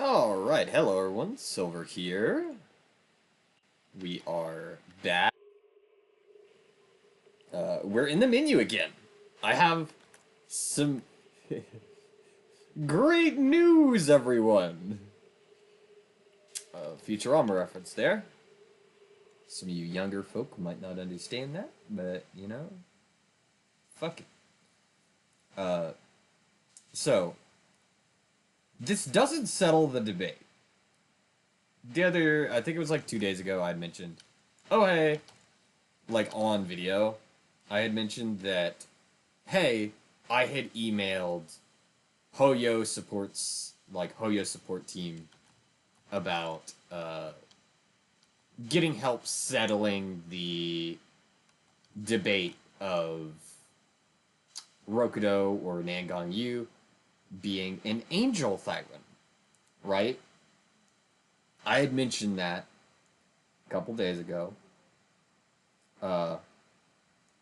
Alright, hello everyone, Silver here. We are back. We're in the menu again. I have some great news, everyone! Futurama reference there. Some of you younger folk might not understand that, but, you know, fuck it. So, this doesn't settle the debate. I think it was like 2 days ago, I had mentioned, oh hey, like on video, I had mentioned that, hey, I had emailed Hoyo support team about, getting help settling the debate of Rokudo or Nangang Yu being an angel Thyron, right? I had mentioned that a couple days ago. And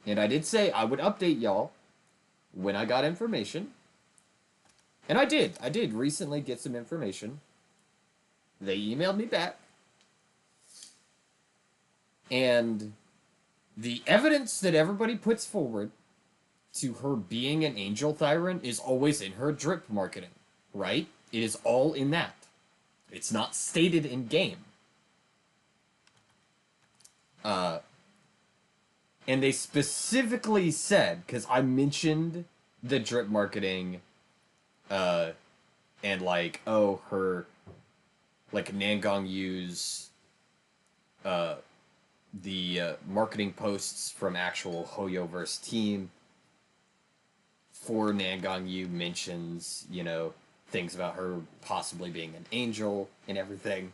I did say I would update y'all when I got information. And I did. I did recently get some information. They emailed me back. And the evidence that everybody puts forward to her being an angel Thyron is always in her drip marketing, right? It is all in that. It's not stated in game. And they specifically said, because I mentioned the drip marketing, and like, oh, her, like, Nangang Yu's, the marketing posts from actual Hoyoverse team for Nangang Yu mentions, you know, things about her possibly being an angel and everything.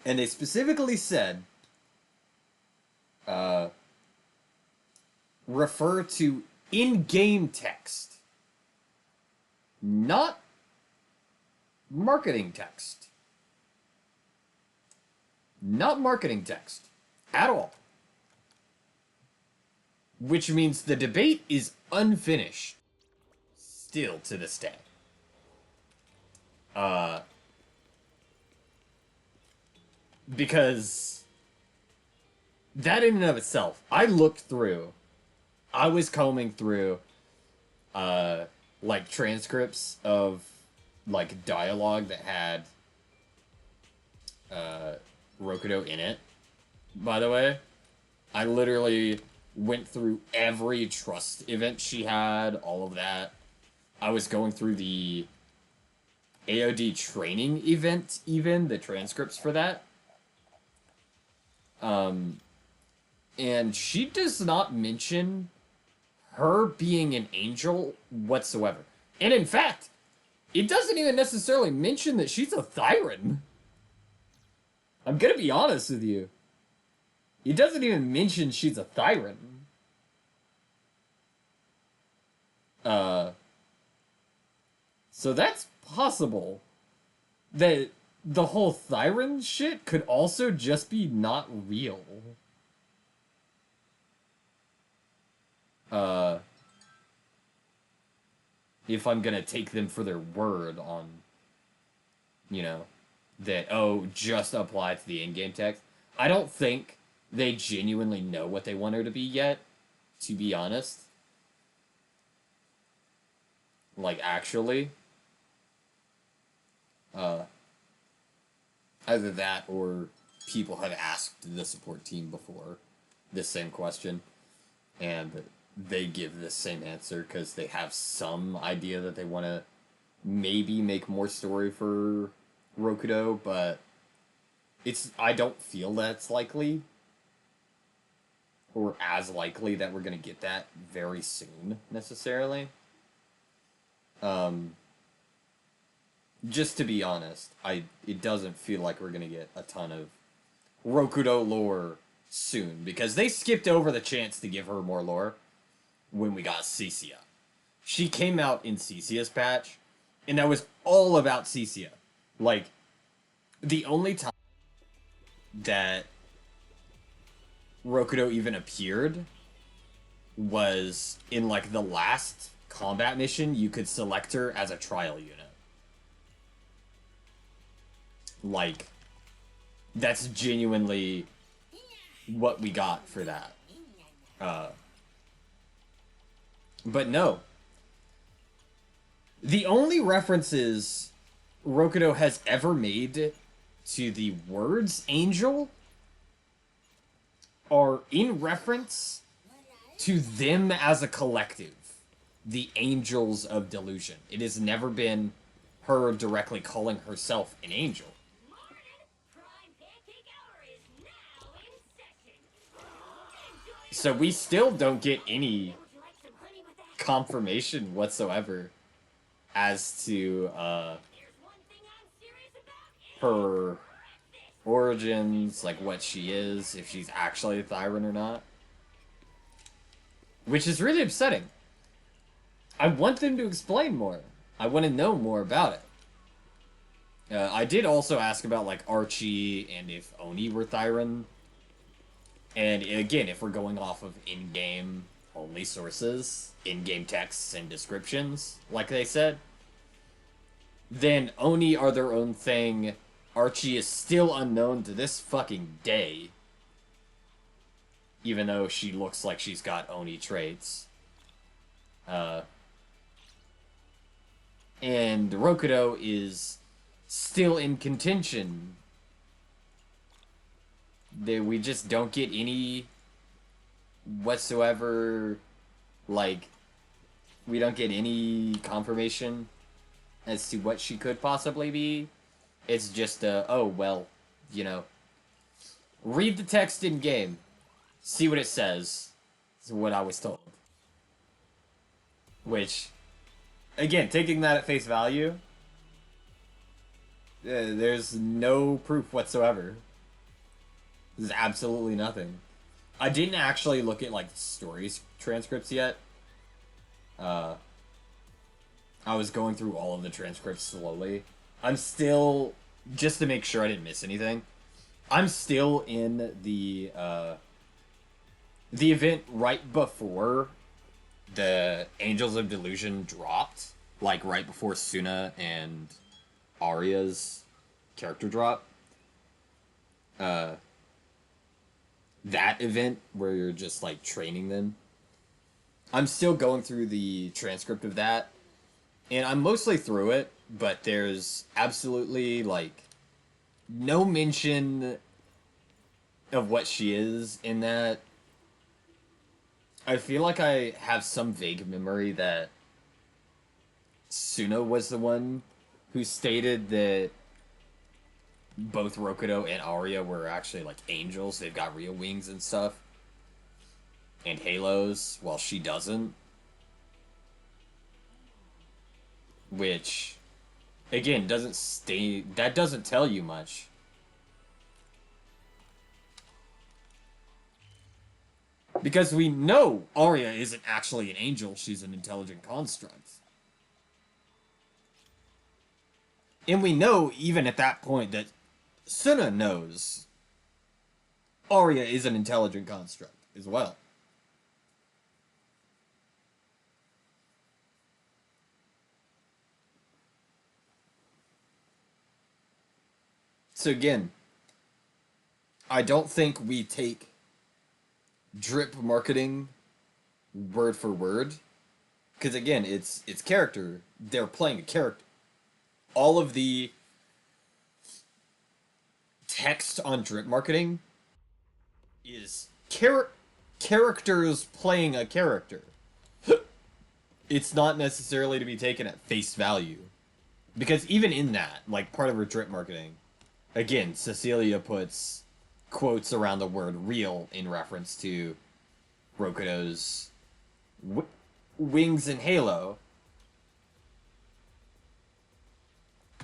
And they specifically said, refer to in-game text, not marketing text. Not marketing text at all. Which means the debate is unfinished still to this day. Because that in and of itself, I was combing through, like, transcripts of, like, dialogue that had, Rokudo in it, by the way. I literally went through every trust event she had, all of that. I was going through the AOD training event, even, the transcripts for that. And she does not mention her being an angel whatsoever. And in fact, it doesn't even necessarily mention that she's a Thyron. I'm gonna be honest with you. It doesn't even mention she's a Thyron. So that's possible. That the whole Thyron shit could also just be not real. If I'm gonna take them for their word on, you know, that, oh, just apply to the in-game text. I don't think they genuinely know what they want her to be yet, to be honest. Like, actually. Either that or people have asked the support team before this same question, and they give this same answer because they have some idea that they want to maybe make more story for Rokudo, but I don't feel that's likely, or as likely that we're going to get that very soon, necessarily. Just to be honest, it doesn't feel like we're going to get a ton of Rokudo lore soon, because they skipped over the chance to give her more lore when we got Cisia. She came out in Cisia's patch, and that was all about Cisia. Like, the only time that Rokudo even appeared was in, like, the last combat mission. You could select her as a trial unit. Like, that's genuinely what we got for that. Uh, but no. The only references Rokudo has ever made to the words angel are in reference to them as a collective, the Angels of Delusion. It has never been her directly calling herself an angel. So we still don't get any confirmation whatsoever as to her origins, like what she is, if she's actually a Thyran or not. Which is really upsetting. I want them to explain more. I want to know more about it. I did also ask about like Archie and if Oni were Thyran. And again, if we're going off of in-game only sources, in-game texts and descriptions, like they said, then Oni are their own thing. Archie is still unknown to this fucking day. Even though she looks like she's got Oni traits. And Rokudo is still in contention. We just don't get any whatsoever, like, we don't get any confirmation as to what she could possibly be. It's just, oh, well, you know, read the text in game, see what it says, is what I was told. Which, again, taking that at face value, there's no proof whatsoever. There's absolutely nothing. I didn't actually look at, like, stories transcripts yet. I was going through all of the transcripts slowly. I'm still, just to make sure I didn't miss anything, I'm still in the event right before the Angels of Delusion dropped. Like, right before Suna and Arya's character drop. That event where you're just, like, training them. I'm still going through the transcript of that, and I'm mostly through it, but there's absolutely, like, no mention of what she is in that. I feel like I have some vague memory that Suna was the one who stated that both Rokudo and Arya were actually, like, angels. They've got real wings and stuff. And halos, while she doesn't. Which, again, that doesn't tell you much. Because we know Arya isn't actually an angel, she's an intelligent construct. And we know, even at that point, that Suna knows Arya is an intelligent construct as well. So again, I don't think we take drip marketing word for word. Because again, it's character. They're playing a character. All of the text on drip marketing is characters playing a character. It's not necessarily to be taken at face value. Because even in that, like, part of her drip marketing, again, Cecilia puts quotes around the word real in reference to Rokudo's wings and halo.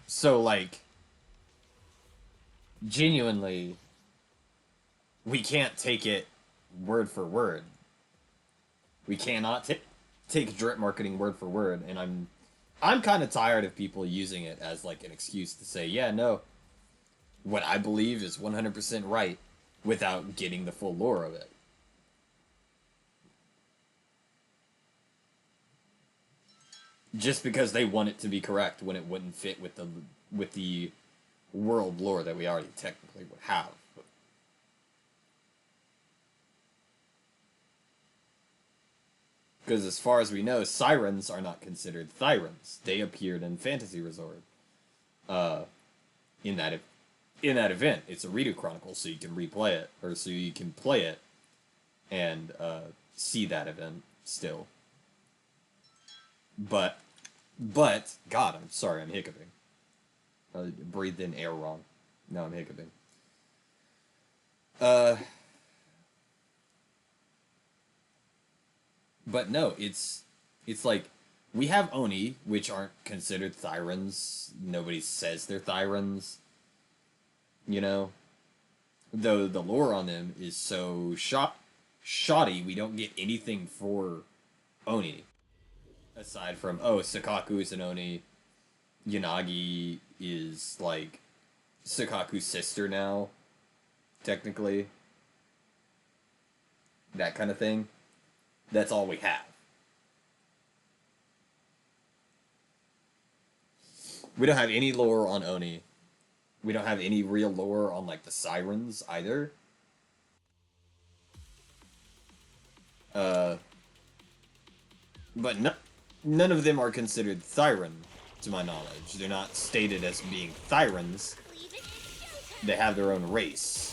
So, like, genuinely, we can't take it word for word. We cannot take drip marketing word for word, and I'm kind of tired of people using it as, like, an excuse to say, yeah, no, what I believe is 100% right, without getting the full lore of it. Just because they want it to be correct when it wouldn't fit with the world lore that we already technically would have. Because as far as we know, sirens are not considered thyrans. They appeared in Fantasy Resort. Uh, in that in that event, it's a redo chronicle, so you can replay it, or so you can play it and see that event still. But God, I'm sorry, I'm hiccuping. I breathed in air wrong. Now I'm hiccuping. Uh, but no, it's like we have Oni, which aren't considered Thyrans. Nobody says they're Thyrans. You know, though the lore on them is so shoddy, we don't get anything for Oni aside from Sakaku is an Oni. Yanagi is like Sakaku's sister now, technically. That kind of thing. That's all we have. We don't have any lore on Oni. We don't have any real lore on like the sirens either. Uh, but none of them are considered Thyran, to my knowledge. They're not stated as being Thyrans. They have their own race.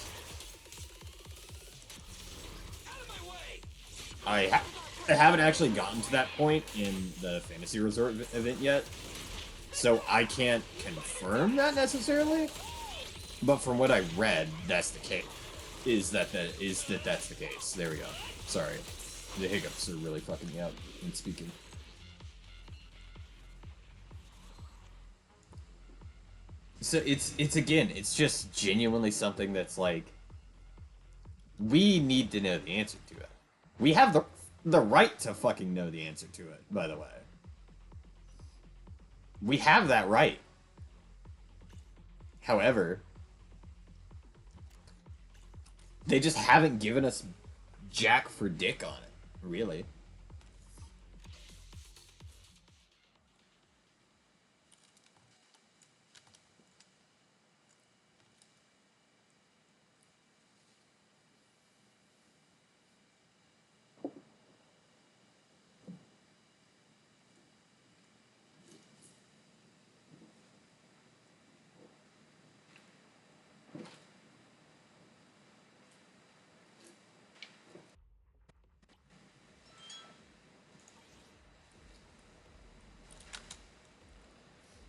I haven't actually gotten to that point in the Fantasy Resort event yet, so I can't confirm that necessarily. But from what I read, that's the case. That's the case? There we go. Sorry, the hiccups are really fucking me up in speaking. So it's again, it's just genuinely something that's like we need to know the answer to it. We have the right to fucking know the answer to it, by the way. We have that right. However, they just haven't given us jack for dick on it, really.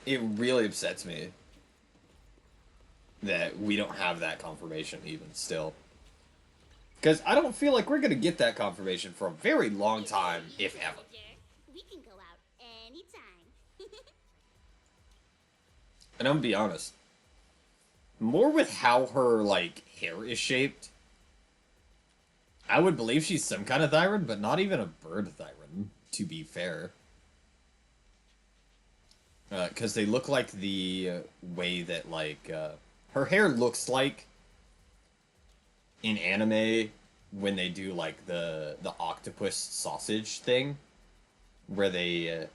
It really upsets me that we don't have that confirmation even still. Because I don't feel like we're going to get that confirmation for a very long time, if ever. We can go out anytime. And I'm going to be honest. More with how her, like, hair is shaped, I would believe she's some kind of Thyran, but not even a bird Thyran, to be fair. Because they look like the way that, like, her hair looks like in anime when they do, like, the octopus sausage thing, where they,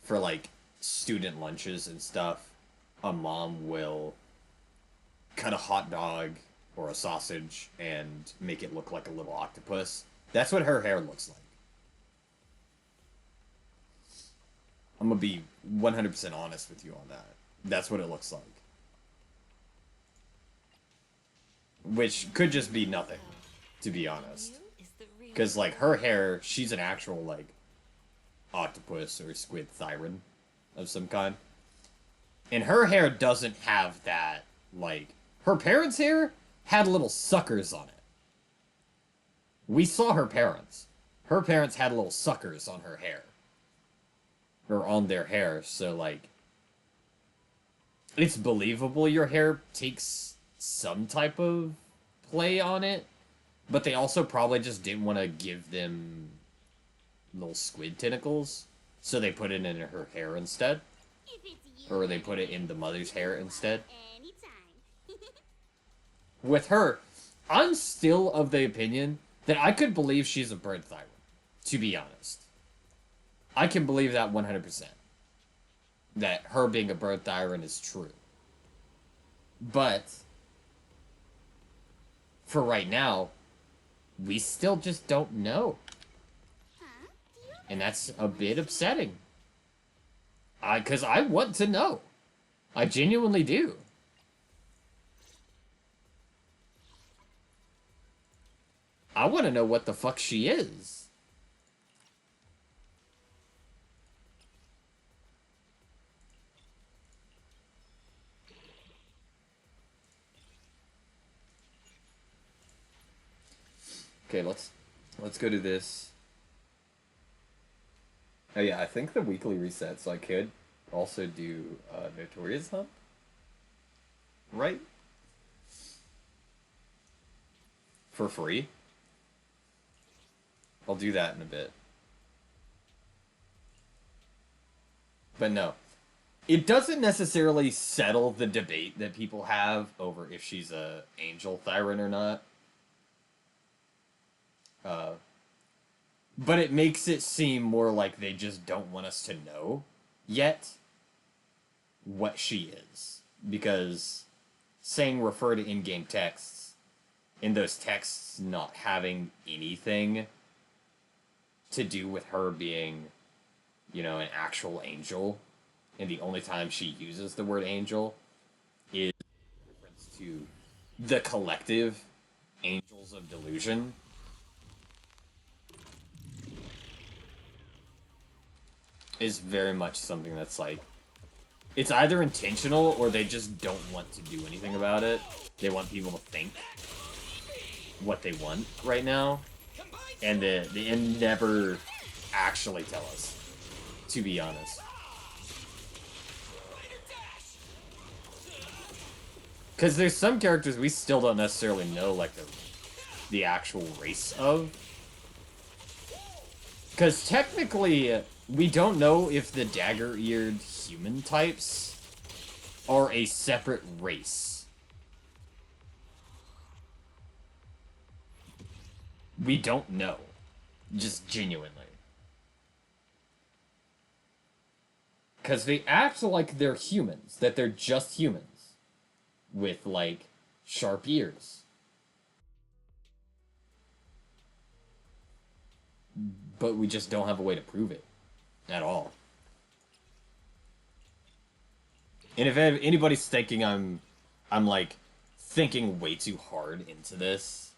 for, like, student lunches and stuff, a mom will cut a hot dog or a sausage and make it look like a little octopus. That's what her hair looks like. I'm gonna be 100% honest with you on that. That's what it looks like. Which could just be nothing, to be honest. Because, like, her hair, she's an actual, like, octopus or squid Thyran of some kind. And her hair doesn't have that, like... Her parents' hair had little suckers on it. We saw her parents. Her parents had little suckers on her hair. Or on their hair, so, like... It's believable your hair takes some type of play on it. But they also probably just didn't want to give them little squid tentacles. So they put it in her hair instead. Or they put it in the mother's hair instead. With her, I'm still of the opinion that I could believe she's a bird Thyran, to be honest. I can believe that 100%. That her being a bird Thyran is true. But for right now, we still just don't know. And that's a bit upsetting. Because I want to know. I genuinely do. I want to know what the fuck she is. Okay, let's go to this. Oh yeah, I think the weekly reset, so I could also do Notorious Hump, right? For free. I'll do that in a bit. But no, it doesn't necessarily settle the debate that people have over if she's a angel Thyron or not. Uh, but it makes it seem more like they just don't want us to know yet what she is. Because saying refer to in-game texts, in those texts not having anything to do with her being, an actual angel, and the only time she uses the word angel is reference to the collective angels of delusion is very much something that's like it's either intentional or they just don't want to do anything about it. They want people to think what they want right now, and they never actually tell us, to be honest. Because there's some characters we still don't necessarily know, like, the actual race of. Because technically, we don't know if the dagger-eared human types are a separate race. We don't know. Just genuinely. Because they act like they're humans, that they're just humans. With, like, sharp ears. But we just don't have a way to prove it. At all. And if anybody's thinking I'm like, thinking way too hard into this,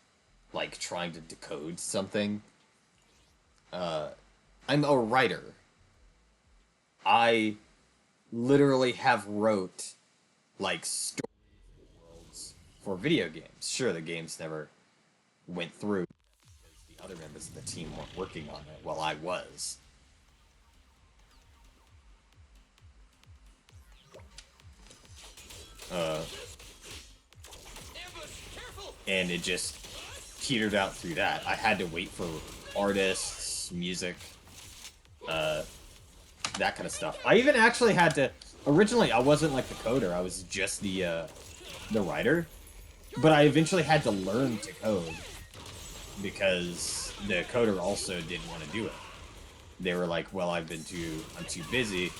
like, trying to decode something, I'm a writer. I literally have wrote, like, story worlds for video games. Sure, the games never went through because the other members of the team weren't working on it while I was. And it just petered out through that. I had to wait for artists, music, that kind of stuff. I even actually had to. Originally, I wasn't like the coder. I was just the writer. But I eventually had to learn to code because the coder also didn't want to do it. They were like, "Well, I'm too busy,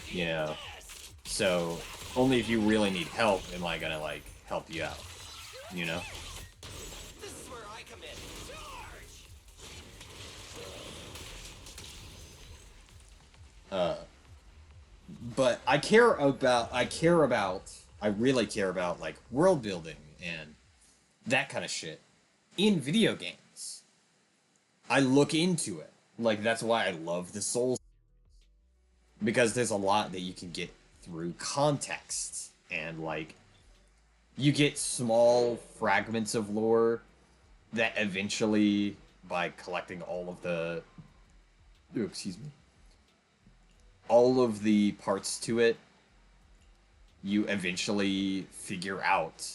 you know. So only if you really need help am I gonna like help you out, you know." This is where I come in. Charge! But I really care about like world building and that kind of shit in video games. I look into it. Like that's why I love the Souls because there's a lot that you can get through context and like you get small fragments of lore that eventually by collecting all of the excuse me all of the parts to it you eventually figure out,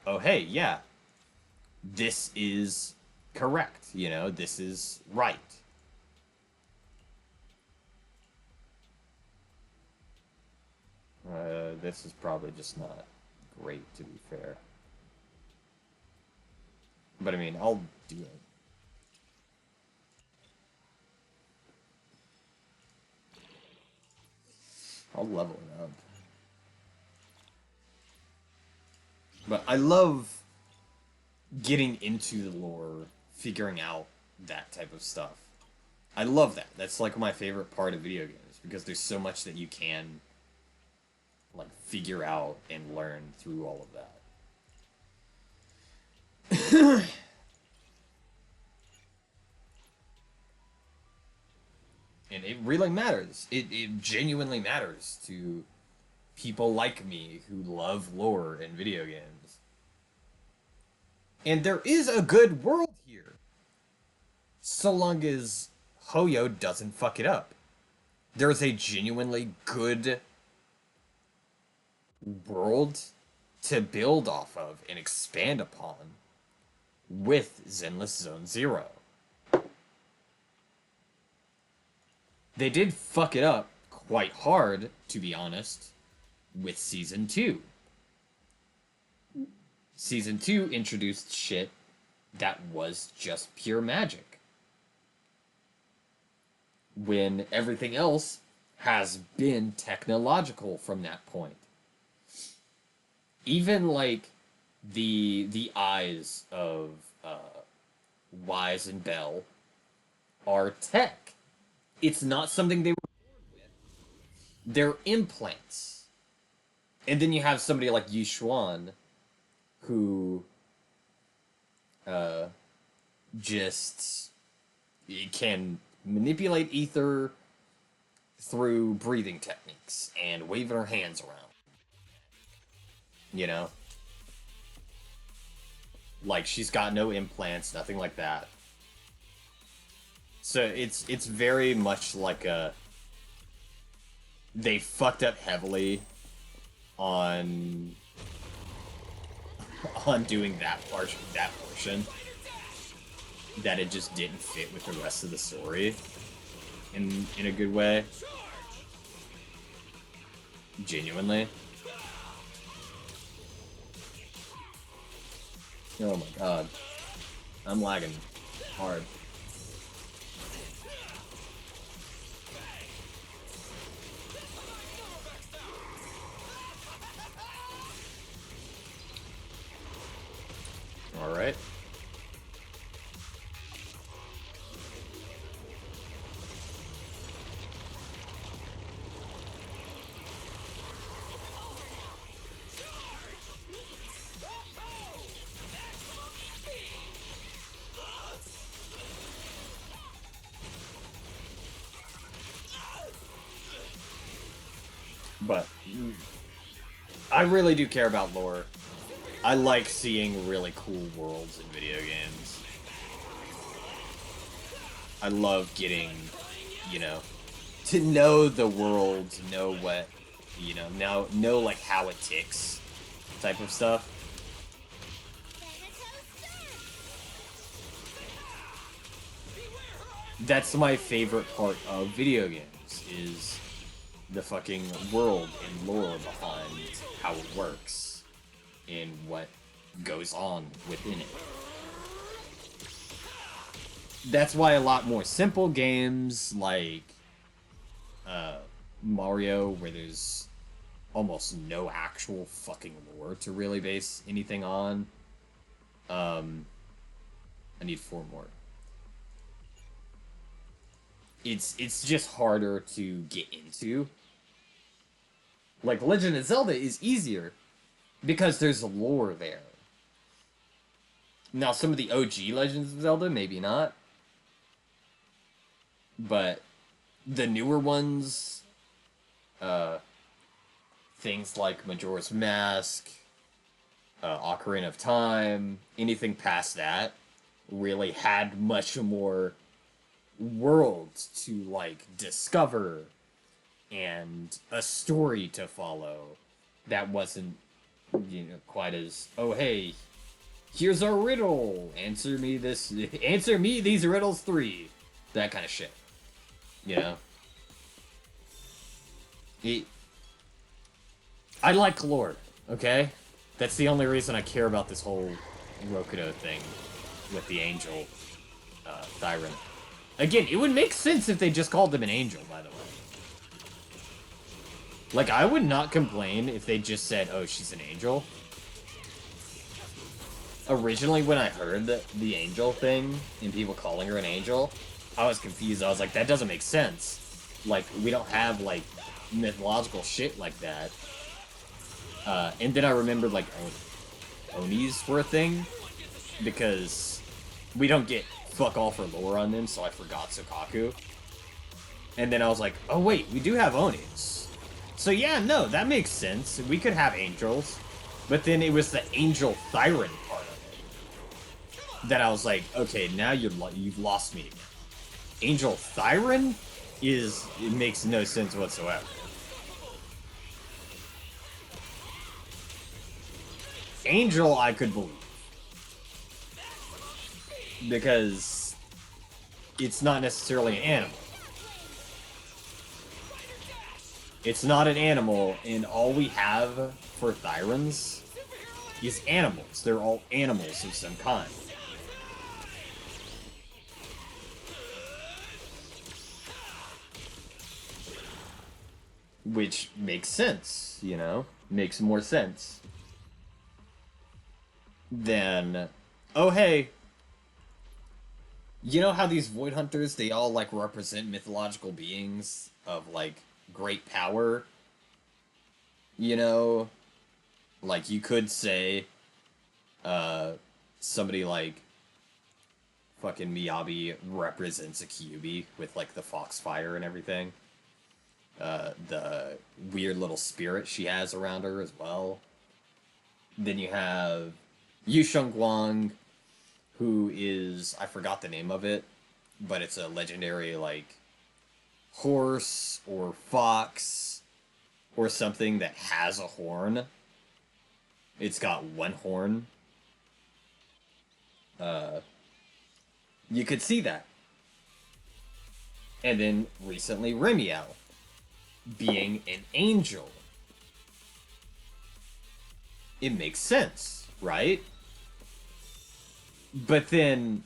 oh hey, yeah, this is correct, this is right. This is probably just not great, to be fair. But I mean, I'll do it. I'll level it up. But I love getting into the lore, figuring out that type of stuff. I love that. That's like my favorite part of video games because there's so much that you can like figure out and learn through all of that. And it really matters. It genuinely matters to people like me who love lore in video games. And there is a good world here. So long as Hoyo doesn't fuck it up. There's a genuinely good world to build off of and expand upon with Zenless Zone Zero. They did fuck it up quite hard, to be honest, with Season 2. Season 2 introduced shit that was just pure magic. When everything else has been technological from that point. Even, like, the eyes of Wise and Bell are tech. It's not something they were born with. They're implants. And then you have somebody like Yi Xuan, who just can manipulate ether through breathing techniques and waving her hands around. You know? Like, she's got no implants, nothing like that. So it's very much like a... They fucked up heavily on doing that portion. That it just didn't fit with the rest of the story in a good way. Genuinely. Oh my god. I'm lagging hard. Alright. But I really do care about lore. I like seeing really cool worlds in video games. I love getting, you know, to know the world, to know what, you know like how it ticks, type of stuff. That's my favorite part of video games, is the fucking world and lore behind how it works and what goes on within it. That's why a lot more simple games like Mario, where there's almost no actual fucking lore to really base anything on. I need 4 more. It's just harder to get into. Like, Legend of Zelda is easier because there's lore there. Now, some of the OG Legends of Zelda, maybe not. But the newer ones, things like Majora's Mask, Ocarina of Time, anything past that, really had much more worlds to, like, discover and a story to follow that wasn't, you know, quite as, oh, hey, here's our riddle, answer me these riddles 3, that kind of shit, you know? I like lore, okay? That's the only reason I care about this whole Rokudo thing with the angel, Thyron. Again, it would make sense if they just called him an angel, by the way. Like, I would not complain if they just said, oh, she's an angel. Originally, when I heard the angel thing and people calling her an angel, I was confused. I was like, that doesn't make sense. Like, we don't have, like, mythological shit like that. And then I remembered, like, Onis were a thing, because we don't get fuck all for lore on them, so I forgot Sokaku. And then I was like, oh wait, we do have Onis. So yeah, no, that makes sense. We could have angels. But then it was the angel Thyron part of it that I was like, okay, now you've lost me again. Angel Thyron it makes no sense whatsoever. Angel, I could believe. Because it's not necessarily an animal. It's not an animal, and all we have for Thyrans is animals. They're all animals of some kind. Which makes sense, you know? Makes more sense than, oh hey, you know how these Void Hunters, they all, like, represent mythological beings of, like, great power? You know? Like, you could say, somebody like fucking Miyabi represents a Kyuubi with, like, the Foxfire and everything. The weird little spirit she has around her as well. Then you have Yu Shengguang, who is, I forgot the name of it, but it's a legendary, like, horse or fox or something that has a horn. It's got one horn. You could see that. And then recently Remiel being an angel. It makes sense, right? But then,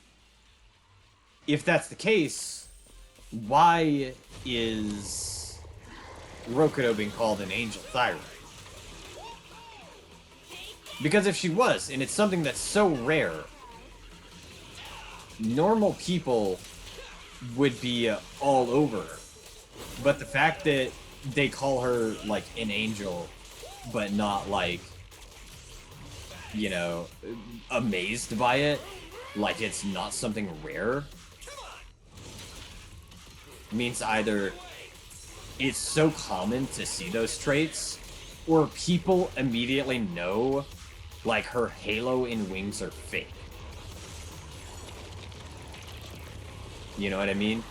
if that's the case, why is Rokudo being called an angel Thyroid? Because if she was, and it's something that's so rare, normal people would be all over her. But the fact that they call her, like, an angel, but not, like, you know, amazed by it, like it's not something rare, means either it's so common to see those traits, or people immediately know, like, her halo and wings are fake. You know what I mean?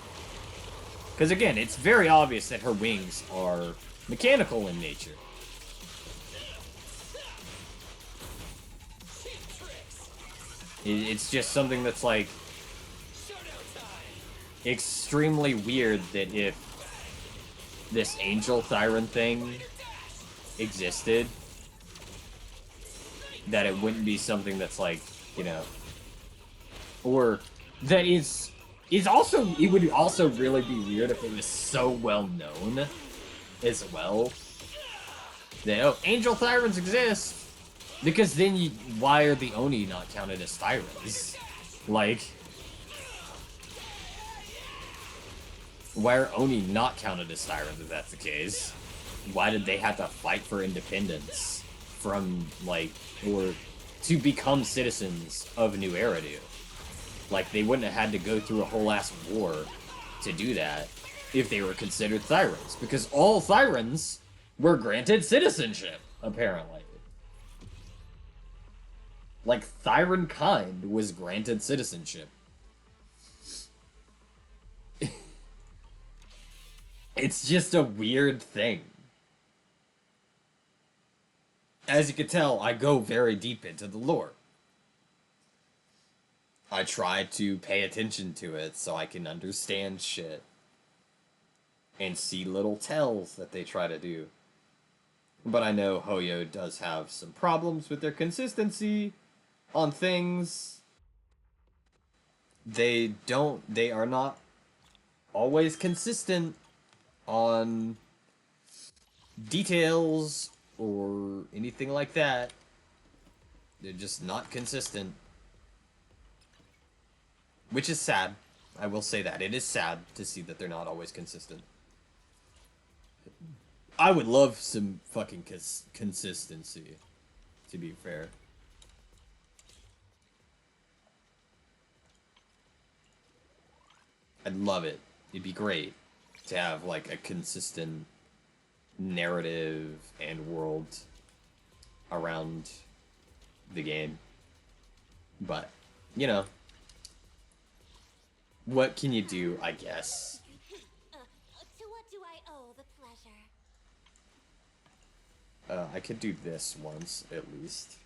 Because again, it's very obvious that her wings are mechanical in nature. It's just something that's, like, extremely weird that if this Angel Thyron thing existed, that it wouldn't be something that's, like, you know, or that is also, it would also really be weird if it was so well known as well that, oh, Angel Thyrons exist, because then why are the Oni not counted as Thyrons? Like, why are Oni not counted as Thyrons if that's the case? Why did they have to fight for independence from, like, or to become citizens of New Eridu? Like, they wouldn't have had to go through a whole ass war to do that if they were considered Thyrons, because all Thyrons were granted citizenship, apparently. Like, Thyron kind was granted citizenship. It's just a weird thing. As you can tell, I go very deep into the lore. I try to pay attention to it so I can understand shit. And see little tells that they try to do. But I know Hoyo does have some problems with their consistency on things. They are not always consistent on details or anything like that. They're just not consistent. Which is sad. I will say that. It is sad to see that they're not always consistent. I would love some fucking consistency, to be fair. I'd love it. It'd be great to have, like, a consistent narrative and world around the game. But, you know, what can you do, I guess? To what do I owe the pleasure? I could do this once, at least.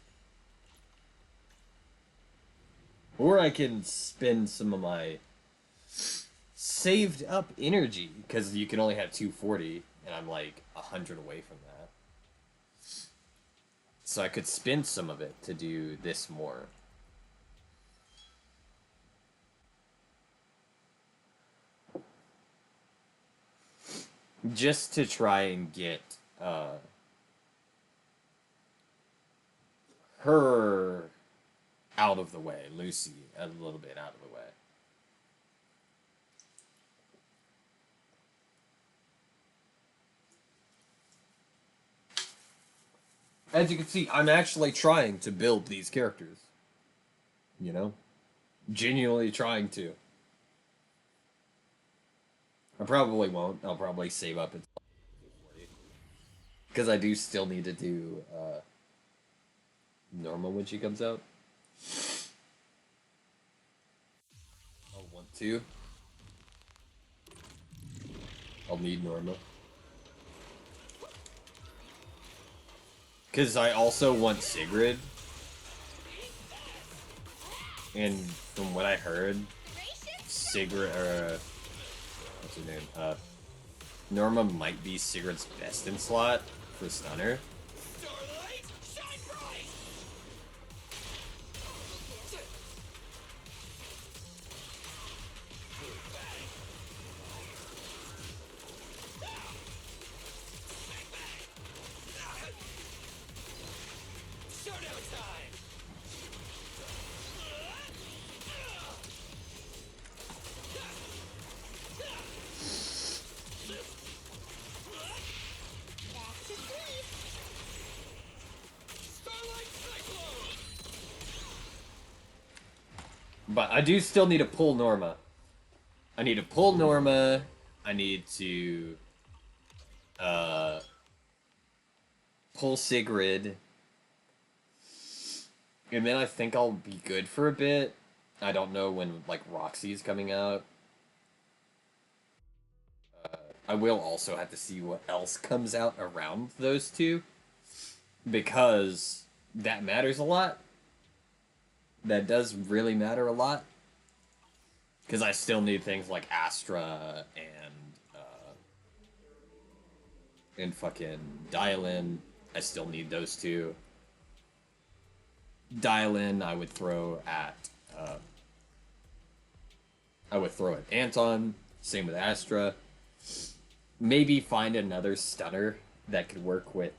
Or I can spend some of my saved up energy, because you can only have 240, and I'm like 100 away from that. So I could spend some of it to do this more. Just to try and get her out of the way, Lucy, a little bit out of the way. As you can see, I'm actually trying to build these characters. You know? Genuinely trying to. I probably won't. I'll probably save up until because I do still need to do Norma when she comes out. I'll want to. I'll need Norma. Because I also want Sigrid. And from what I heard, Sigrid, or what's her name? Norma might be Sigrid's best in slot for stunner. Starlight, shine bright! Showdown time! Back to sleep. Starlight Cyclone! But I do still need to pull Norma. I need to pull Norma. I need to pull Sigrid. And then I think I'll be good for a bit. I don't know when, like, Roxy's coming out. I will also have to see what else comes out around those two. Because that matters a lot. That does really matter a lot. Because I still need things like Astra and fucking Dial-In. I still need those two. Dial-In I would throw at Anton. Same with Astra. Maybe find another stunner that could work with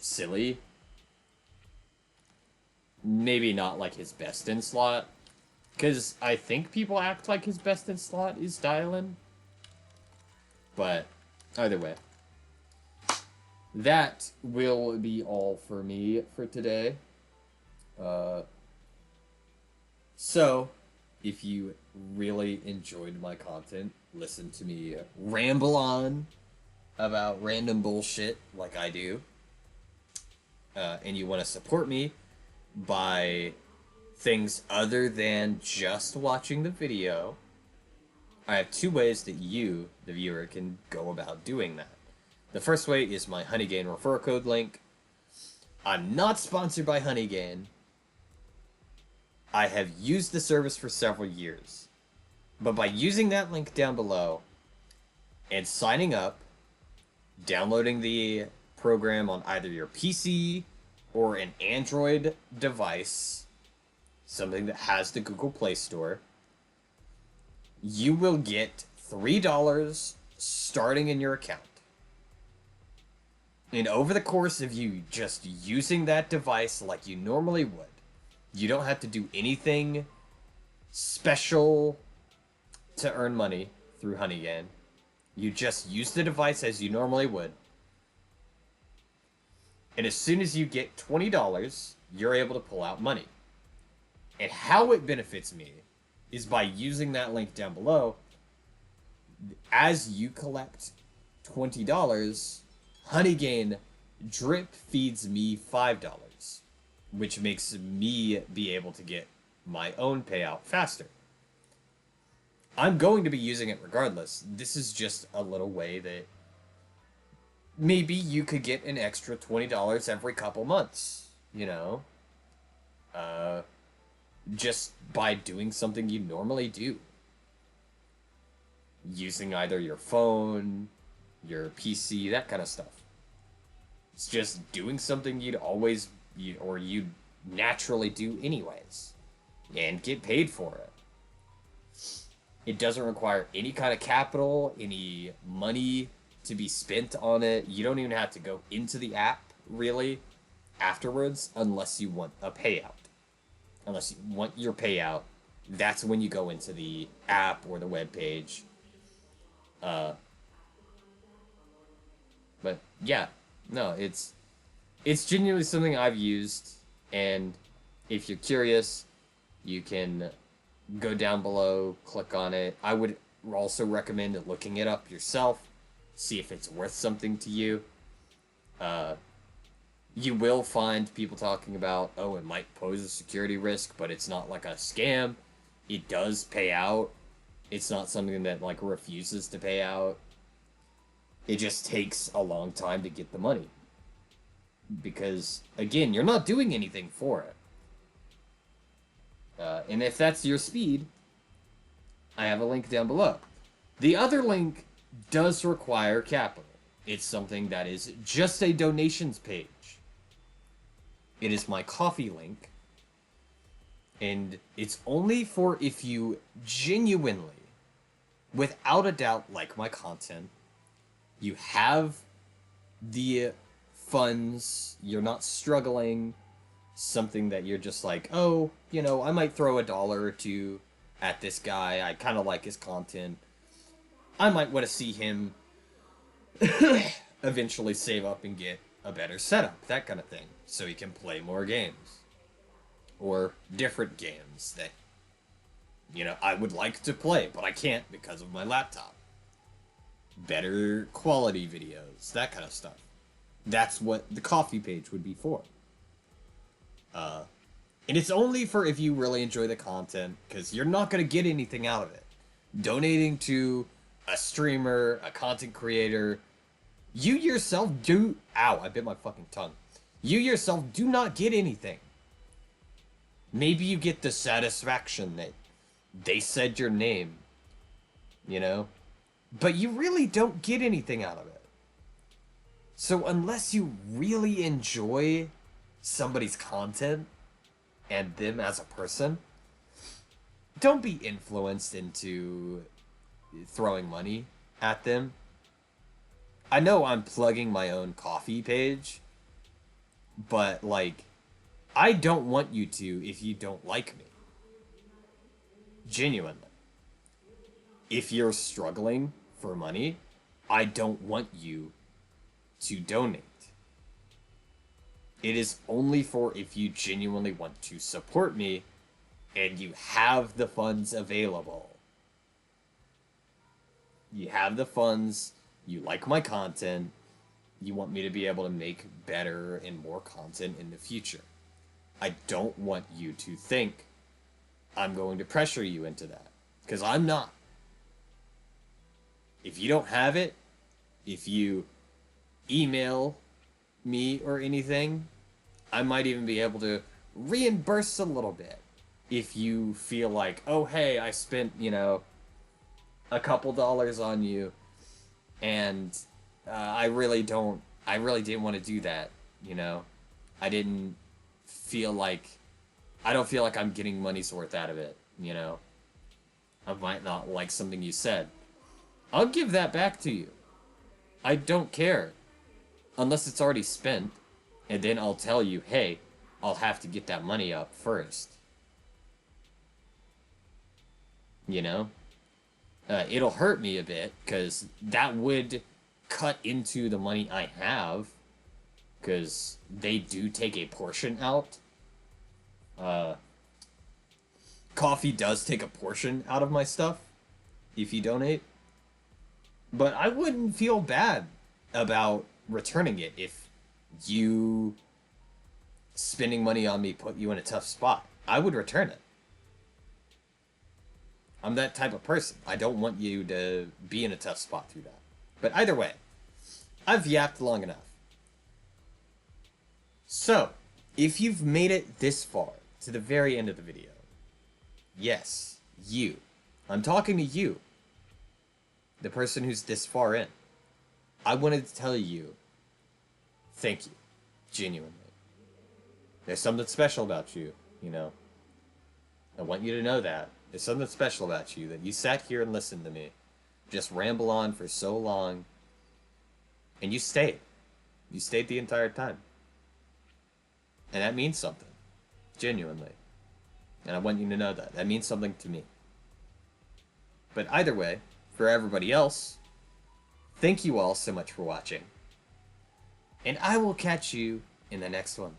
Silly. Maybe not like his best in slot. Because I think people act like his best in slot is Dial-In. But either way. That will be all for me for today. So, if you really enjoyed my content, listen to me ramble on about random bullshit like I do, and you want to support me by things other than just watching the video, I have two ways that you, the viewer, can go about doing that. The first way is my Honeygain referral code link. I'm not sponsored by Honeygain. I have used the service for several years. But by using that link down below and signing up, downloading the program on either your PC or an Android device, something that has the Google Play Store, you will get $3 starting in your account. And over the course of you just using that device like you normally would, you don't have to do anything special to earn money through Honeygain. You just use the device as you normally would. And as soon as you get $20, you're able to pull out money. And how it benefits me is by using that link down below. As you collect $20, Honeygain drip feeds me $5, which makes me be able to get my own payout faster. I'm going to be using it regardless. This is just a little way that maybe you could get an extra $20 every couple months, you know? Just by doing something you normally do. Using either your phone, your PC, that kind of stuff. It's just doing something you'd naturally do anyways. And get paid for it. It doesn't require any kind of capital, any money to be spent on it. You don't even have to go into the app, really, afterwards, unless you want a payout. Unless you want your payout, that's when you go into the app or the web page. But yeah, no, it's genuinely something I've used, and if you're curious, you can go down below, click on it. I would also recommend looking it up yourself, see if it's worth something to you. You will find people talking about, oh, it might pose a security risk, but it's not like a scam. It does pay out. It's not something that, like, refuses to pay out. It just takes a long time to get the money. Because, again, you're not doing anything for it. And if that's your speed, I have a link down below. The other link does require capital. It's something that is just a donations page. It is my coffee link. And it's only for if you genuinely, without a doubt, like my content, you have the funds, you're not struggling, something that you're just like, oh, you know, I might throw $1 or $2 at this guy, I kind of like his content, I might want to see him eventually save up and get a better setup, that kind of thing, so he can play more games. Or different games that, you know, I would like to play, but I can't because of my laptop. Better quality videos, that kind of stuff. That's what the coffee page would be for. And it's only for if you really enjoy the content, because you're not going to get anything out of it. Donating to a streamer, a content creator, you yourself do... Ow, I bit my fucking tongue. You yourself do not get anything. Maybe you get the satisfaction that they said your name, you know? But you really don't get anything out of it. So unless you really enjoy somebody's content and them as a person, don't be influenced into throwing money at them. I know I'm plugging my own coffee page, but, like, I don't want you to if you don't like me. Genuinely. If you're struggling for money, I don't want you to donate. It is only for if you genuinely want to support me and you have the funds available. You have the funds, you like my content, you want me to be able to make better and more content in the future. I don't want you to think I'm going to pressure you into that, because I'm not. If you don't have it, if you email me or anything, I might even be able to reimburse a little bit. If you feel like, oh, hey, I spent, you know, a couple dollars on you, and I really didn't want to do that, you know? I don't feel like I'm getting money's worth out of it, you know? I might not like something you said. I'll give that back to you. I don't care. unless it's already spent, and then I'll tell you, hey, I'll have to get that money up first. You know? It'll hurt me a bit, because that would cut into the money I have, because they do take a portion out. Coffee does take a portion out of my stuff, if you donate. But I wouldn't feel bad about returning it if you spending money on me put you in a tough spot. I would return it. I'm that type of person. I don't want you to be in a tough spot through that. But either way, I've yapped long enough. So, if you've made it this far, to the very end of the video, yes, you. I'm talking to you. The person who's this far in. I wanted to tell you, thank you. Genuinely. There's something special about you, you know. I want you to know that. There's something special about you, that you sat here and listened to me. Just ramble on for so long. And you stayed. You stayed the entire time. And that means something. Genuinely. And I want you to know that. That means something to me. But either way, for everybody else, thank you all so much for watching. And I will catch you in the next one.